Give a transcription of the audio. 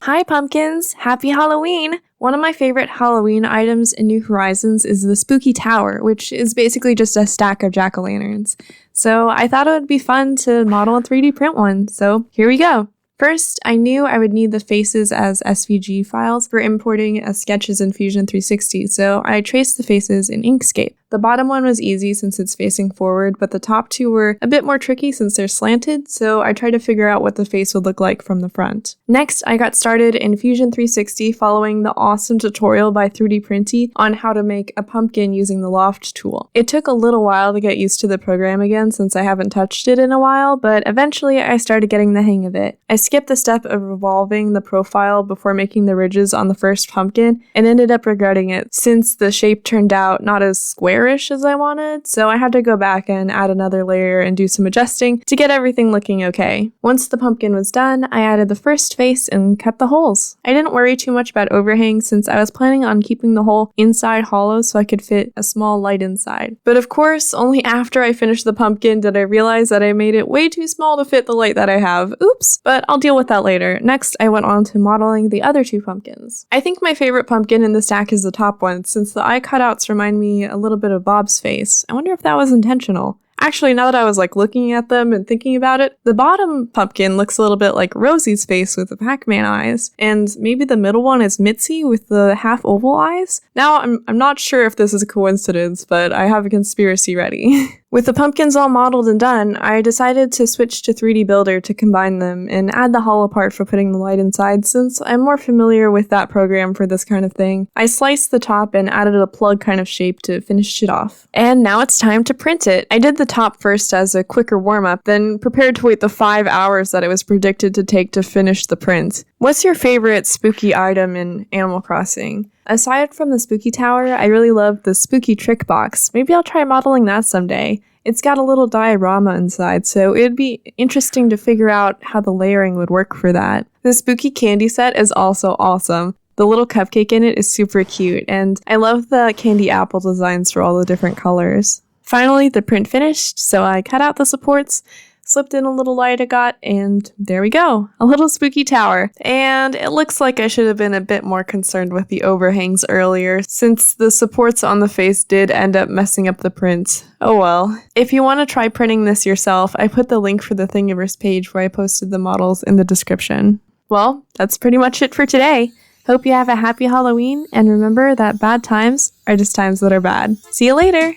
Hi pumpkins! Happy Halloween! One of my favorite Halloween items in New Horizons is the Spooky Tower, which is basically just a stack of jack-o'-lanterns. So I thought it would be fun to model and 3D print one, so here we go! First, I knew I would need the faces as SVG files for importing as sketches in Fusion 360, so I traced the faces in Inkscape. The bottom one was easy since it's facing forward, but the top two were a bit more tricky since they're slanted, so I tried to figure out what the face would look like from the front. Next, I got started in Fusion 360 following the awesome tutorial by 3D Printy on how to make a pumpkin using the Loft tool. It took a little while to get used to the program again since I haven't touched it in a while, but eventually I started getting the hang of it. I skipped the step of revolving the profile before making the ridges on the first pumpkin and ended up regretting it since the shape turned out not as squarish as I wanted, so I had to go back and add another layer and do some adjusting to get everything looking okay. Once the pumpkin was done, I added the first face and cut the holes. I didn't worry too much about overhang since I was planning on keeping the hole inside hollow so I could fit a small light inside. But of course, only after I finished the pumpkin did I realize that I made it way too small to fit the light that I have. Oops! But I'll deal with that later. Next, I went on to modeling the other two pumpkins. I think my favorite pumpkin in the stack is the top one, since the eye cutouts remind me a little bit of Bob's face. I wonder if that was intentional. Actually, now that I was looking at them and thinking about it, the bottom pumpkin looks a little bit like Rosie's face with the Pac-Man eyes, and maybe the middle one is Mitzi with the half oval eyes. Now, I'm not sure if this is a coincidence, but I have a conspiracy ready. With the pumpkins all modeled and done, I decided to switch to 3D Builder to combine them and add the hollow part for putting the light inside since I'm more familiar with that program for this kind of thing. I sliced the top and added a plug kind of shape to finish it off. And now it's time to print it. I did the top first as a quicker warm-up, then prepared to wait the 5 hours that it was predicted to take to finish the print. What's your favorite spooky item in Animal Crossing? Aside from the Spooky Tower, I really love the Spooky Trick Box. Maybe I'll try modeling that someday. It's got a little diorama inside, so it'd be interesting to figure out how the layering would work for that. The Spooky Candy set is also awesome. The little cupcake in it is super cute, and I love the candy apple designs for all the different colors. Finally, the print finished, so I cut out the supports, slipped in a little light I got, and there we go, a little spooky tower. And it looks like I should have been a bit more concerned with the overhangs earlier, since the supports on the face did end up messing up the print. Oh well. If you want to try printing this yourself, I put the link for the Thingiverse page where I posted the models in the description. Well, that's pretty much it for today. Hope you have a happy Halloween, and remember that bad times are just times that are bad. See you later!